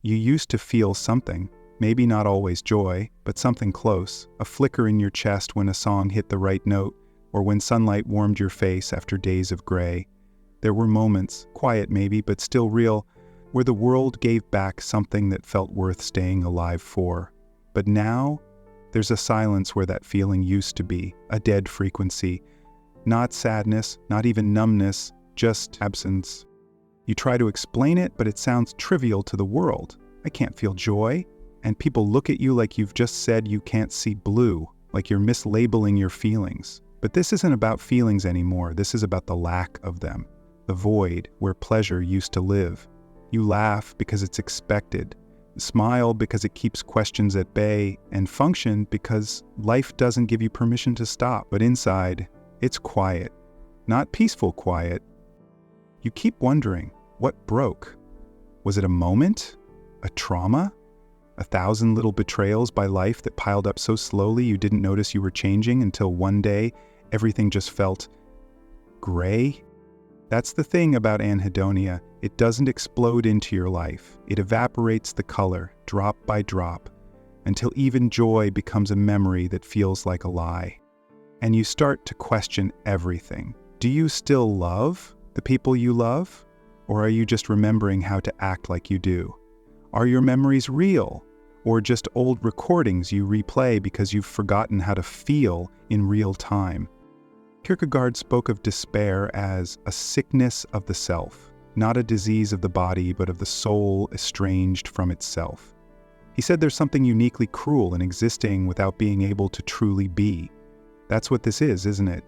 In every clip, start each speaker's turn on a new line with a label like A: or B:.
A: You used to feel something, maybe not always joy, but something close, a flicker in your chest when a song hit the right note, or when sunlight warmed your face after days of gray. There were moments, quiet maybe, but still real, where the world gave back something that felt worth staying alive for. But now, there's a silence where that feeling used to be, a dead frequency. Not sadness, not even numbness, just absence. You try to explain it, but it sounds trivial to the world. I can't feel joy. And people look at you like you've just said you can't see blue, like you're mislabeling your feelings. But this isn't about feelings anymore. This is about the lack of them. The void where pleasure used to live. You laugh because it's expected, smile because it keeps questions at bay, and function because life doesn't give you permission to stop. But inside, it's quiet. Not peaceful quiet. You keep wondering, what broke? Was it a moment? A trauma? 1,000 little betrayals by life that piled up so slowly you didn't notice you were changing until one day everything just felt gray? That's the thing about Anhedonia. It doesn't explode into your life. It evaporates the color, drop by drop, until even joy becomes a memory that feels like a lie. And you start to question everything. Do you still love the people you love? Or are you just remembering how to act like you do? Are your memories real? Or just old recordings you replay because you've forgotten how to feel in real time? Kierkegaard spoke of despair as a sickness of the self, not a disease of the body, but of the soul estranged from itself. He said there's something uniquely cruel in existing without being able to truly be. That's what this is, isn't it?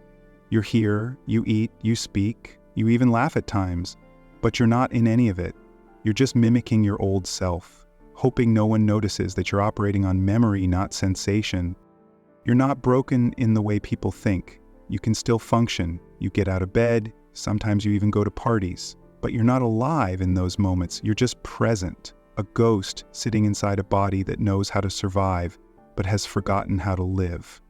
A: You're here, you eat, you speak, you even laugh at times, but you're not in any of it. You're just mimicking your old self, hoping no one notices that you're operating on memory, not sensation. You're not broken in the way people think. You can still function. You get out of bed, sometimes you even go to parties. But you're not alive in those moments. You're just present, a ghost sitting inside a body that knows how to survive, but has forgotten how to live.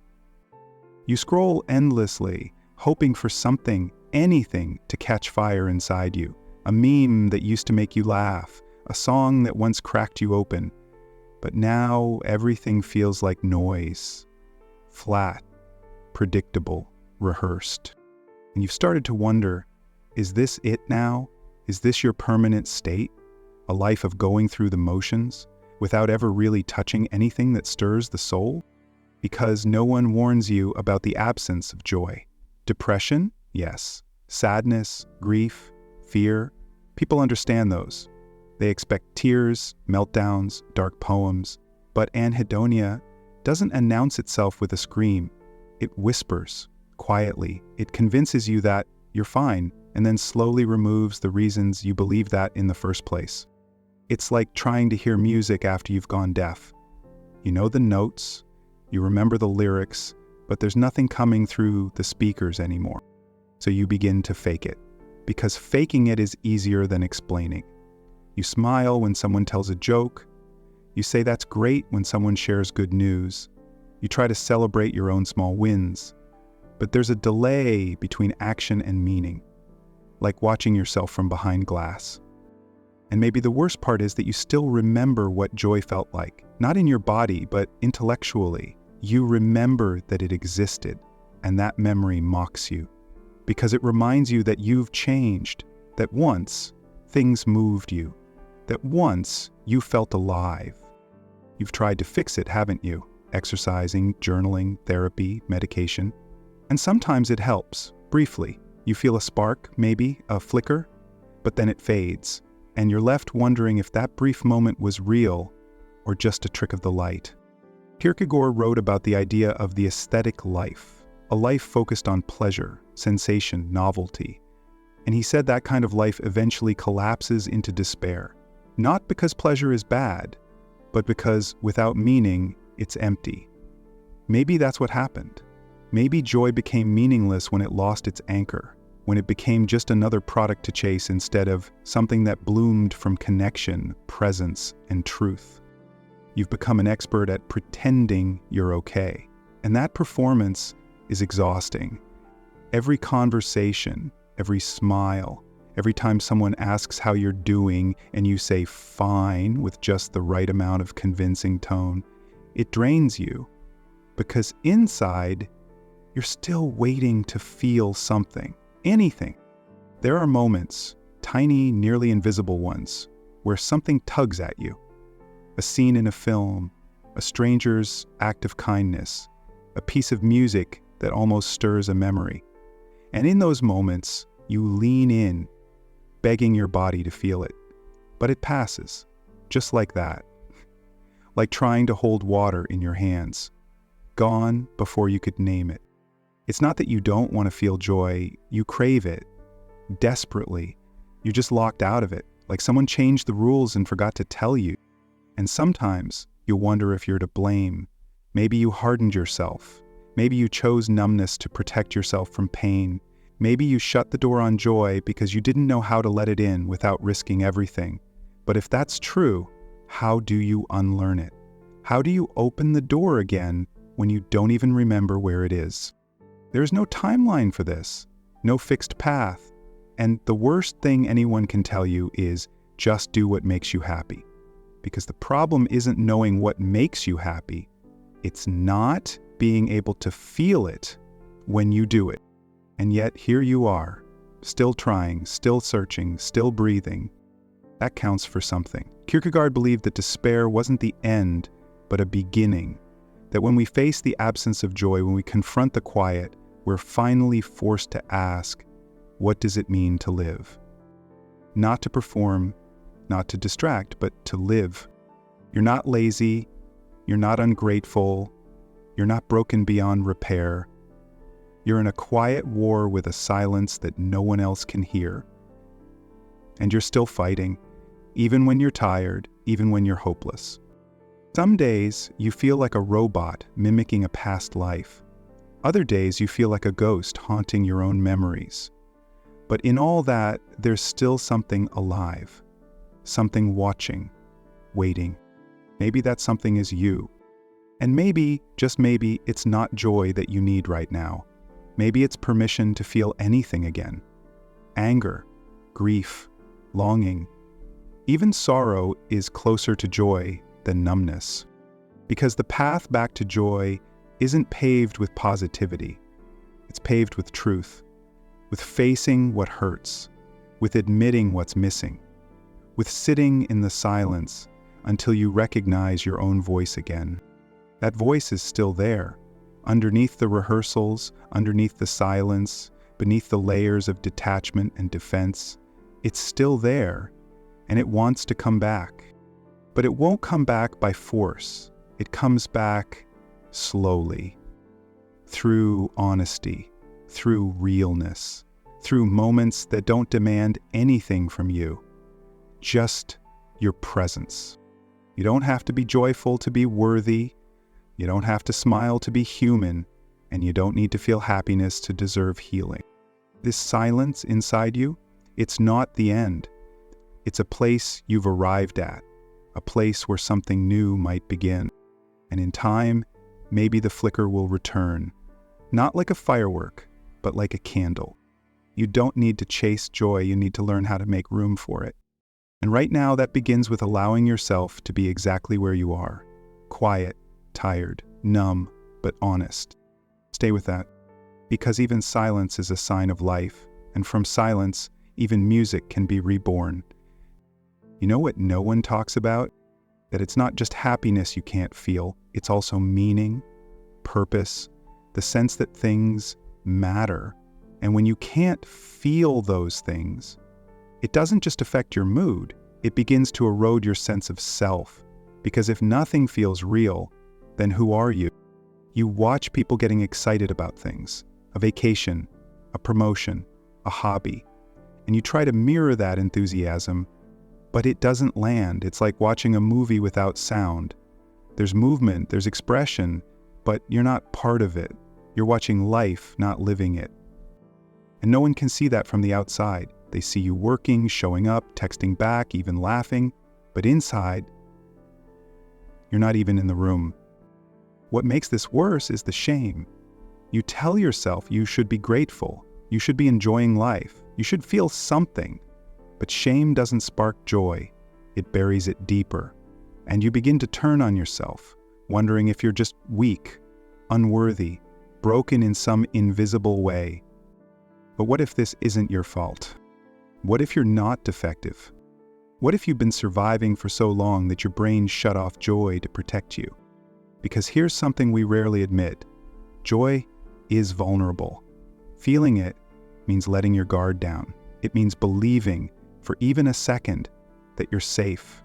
A: You scroll endlessly, hoping for something, anything, to catch fire inside you. A meme that used to make you laugh, a song that once cracked you open. But now everything feels like noise. Flat, predictable, rehearsed. And you've started to wonder, is this it now? Is this your permanent state? A life of going through the motions, without ever really touching anything that stirs the soul? Because no one warns you about the absence of joy. Depression? Yes. Sadness, grief, fear. People understand those. They expect tears, meltdowns, dark poems. But Anhedonia doesn't announce itself with a scream. It whispers, quietly. It convinces you that you're fine, and then slowly removes the reasons you believe that in the first place. It's like trying to hear music after you've gone deaf. You know the notes, you remember the lyrics, but there's nothing coming through the speakers anymore. So you begin to fake it. Because faking it is easier than explaining. You smile when someone tells a joke. You say that's great when someone shares good news. You try to celebrate your own small wins. But there's a delay between action and meaning, like watching yourself from behind glass. And maybe the worst part is that you still remember what joy felt like, not in your body, but intellectually. You remember that it existed, and that memory mocks you. Because it reminds you that you've changed, that once things moved you, that once you felt alive. You've tried to fix it, haven't you? Exercising, journaling, therapy, medication. And sometimes it helps, briefly. You feel a spark, maybe, a flicker, but then it fades, and you're left wondering if that brief moment was real or just a trick of the light. Kierkegaard wrote about the idea of the aesthetic life, a life focused on pleasure, sensation, novelty. And he said that kind of life eventually collapses into despair. Not because pleasure is bad, but because without meaning, it's empty. Maybe that's what happened. Maybe joy became meaningless when it lost its anchor, when it became just another product to chase instead of something that bloomed from connection, presence, and truth. You've become an expert at pretending you're okay. And that performance is exhausting. Every conversation, every smile, every time someone asks how you're doing and you say fine with just the right amount of convincing tone, it drains you because inside you're still waiting to feel something, anything. There are moments, tiny, nearly invisible ones, where something tugs at you. A scene in a film, a stranger's act of kindness, a piece of music that almost stirs a memory. And in those moments, you lean in, begging your body to feel it. But it passes, just like that. Like trying to hold water in your hands. Gone before you could name it. It's not that you don't want to feel joy, you crave it. Desperately. You're just locked out of it, like someone changed the rules and forgot to tell you. And sometimes you'll wonder if you're to blame. Maybe you hardened yourself. Maybe you chose numbness to protect yourself from pain. Maybe you shut the door on joy because you didn't know how to let it in without risking everything. But if that's true, how do you unlearn it? How do you open the door again when you don't even remember where it is? There's no timeline for this, no fixed path. And the worst thing anyone can tell you is just do what makes you happy. Because the problem isn't knowing what makes you happy. It's not being able to feel it when you do it. And yet here you are, still trying, still searching, still breathing. That counts for something. Kierkegaard believed that despair wasn't the end, but a beginning. That when we face the absence of joy, when we confront the quiet, we're finally forced to ask, what does it mean to live? Not to perform, not to distract, but to live. You're not lazy, you're not ungrateful, you're not broken beyond repair. You're in a quiet war with a silence that no one else can hear. And you're still fighting, even when you're tired, even when you're hopeless. Some days you feel like a robot mimicking a past life. Other days you feel like a ghost haunting your own memories. But in all that, there's still something alive, something watching, waiting. Maybe that something is you. And maybe, just maybe, it's not joy that you need right now. Maybe it's permission to feel anything again. Anger, grief, longing. Even sorrow is closer to joy than numbness. Because the path back to joy isn't paved with positivity. It's paved with truth, with facing what hurts, with admitting what's missing, with sitting in the silence until you recognize your own voice again. That voice is still there, underneath the rehearsals, underneath the silence, beneath the layers of detachment and defense. It's still there, and it wants to come back. But it won't come back by force. It comes back slowly, through honesty, through realness, through moments that don't demand anything from you, just your presence. You don't have to be joyful to be worthy. You don't have to smile to be human, and you don't need to feel happiness to deserve healing. This silence inside you, it's not the end. It's a place you've arrived at, a place where something new might begin. And in time, maybe the flicker will return, not like a firework, but like a candle. You don't need to chase joy, you need to learn how to make room for it. And right now, that begins with allowing yourself to be exactly where you are. Quiet, tired, numb, but honest. Stay with that. Because even silence is a sign of life, and from silence, even music can be reborn. You know what no one talks about? That it's not just happiness you can't feel, it's also meaning, purpose, the sense that things matter. And when you can't feel those things, it doesn't just affect your mood, it begins to erode your sense of self. Because if nothing feels real, then who are you? You watch people getting excited about things, a vacation, a promotion, a hobby, and you try to mirror that enthusiasm, but it doesn't land. It's like watching a movie without sound. There's movement, there's expression, but you're not part of it. You're watching life, not living it. And no one can see that from the outside. They see you working, showing up, texting back, even laughing, but inside, you're not even in the room. What makes this worse is the shame. You tell yourself you should be grateful, you should be enjoying life, You should feel something, but shame doesn't spark joy. It buries it deeper. And you begin to turn on yourself, wondering if you're just weak, unworthy, broken in some invisible way. But what if this isn't your fault? What if you're not defective? What if you've been surviving for so long that your brain shut off joy to protect you? Because here's something we rarely admit. Joy is vulnerable. Feeling it means letting your guard down. It means believing, for even a second, that you're safe,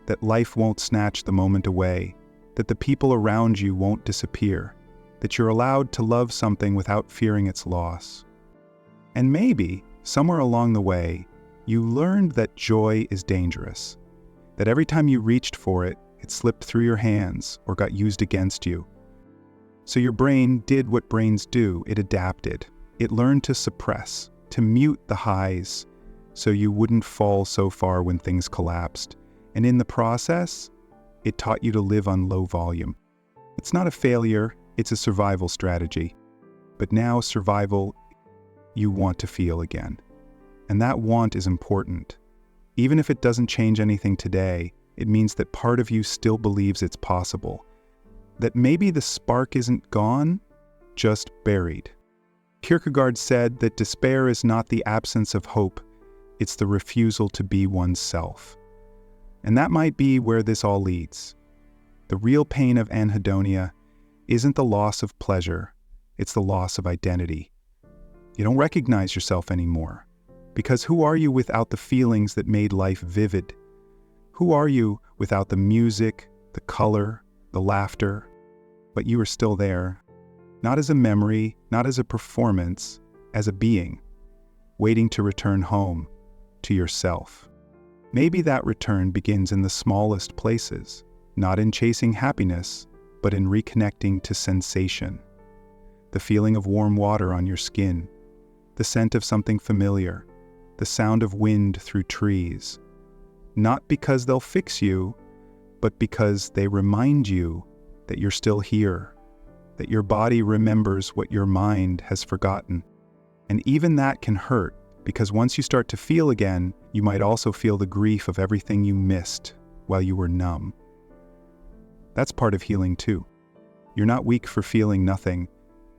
A: that life won't snatch the moment away, that the people around you won't disappear, that you're allowed to love something without fearing its loss. And maybe, somewhere along the way, you learned that joy is dangerous, that every time you reached for it, it slipped through your hands or got used against you. So your brain did what brains do. It adapted. It learned to suppress, to mute the highs, so you wouldn't fall so far when things collapsed. And in the process, it taught you to live on low volume. It's not a failure, it's a survival strategy. But now survival, you want to feel again. And that want is important. Even if it doesn't change anything today, it means that part of you still believes it's possible. That maybe the spark isn't gone, just buried. Kierkegaard said that despair is not the absence of hope, it's the refusal to be oneself. And that might be where this all leads. The real pain of anhedonia isn't the loss of pleasure, it's the loss of identity. You don't recognize yourself anymore. Because who are you without the feelings that made life vivid? Who are you without the music, the color, the laughter? But you are still there, not as a memory, not as a performance, as a being, waiting to return home, to yourself. Maybe that return begins in the smallest places, not in chasing happiness, but in reconnecting to sensation. The feeling of warm water on your skin, the scent of something familiar, the sound of wind through trees. Not because they'll fix you, but because they remind you that you're still here, that your body remembers what your mind has forgotten. And even that can hurt, because once you start to feel again, you might also feel the grief of everything you missed while you were numb. That's part of healing too. You're not weak for feeling nothing.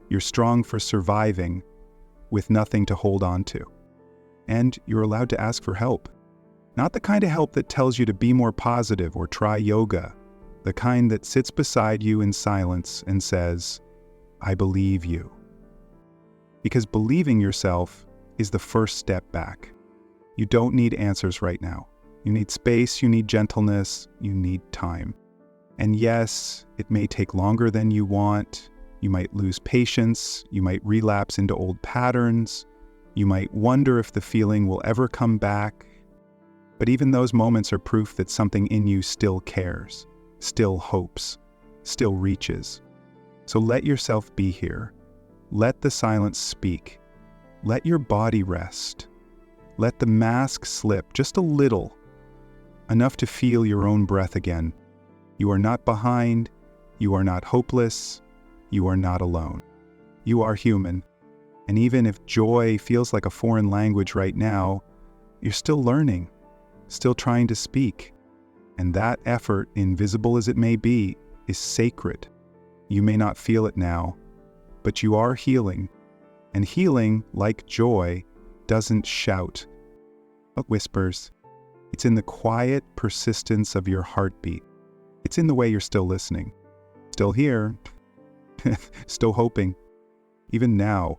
A: You're strong for surviving with nothing to hold on to. And you're allowed to ask for help. Not the kind of help that tells you to be more positive or try yoga, the kind that sits beside you in silence and says, I believe you. Because believing yourself is the first step back. You don't need answers right now. You need space, you need gentleness, you need time. And yes, it may take longer than you want. You might lose patience, you might relapse into old patterns, you might wonder if the feeling will ever come back. But even those moments are proof that something in you still cares, still hopes, still reaches. So let yourself be here. Let the silence speak. Let your body rest. Let the mask slip just a little, enough to feel your own breath again. You are not behind. You are not hopeless. You are not alone. You are human. And even if joy feels like a foreign language right now, you're still learning, still trying to speak. And that effort, invisible as it may be, is sacred. You may not feel it now, but you are healing. And healing, like joy, doesn't shout, but whispers. It's in the quiet persistence of your heartbeat. It's in the way you're still listening, still here, still hoping. Even now,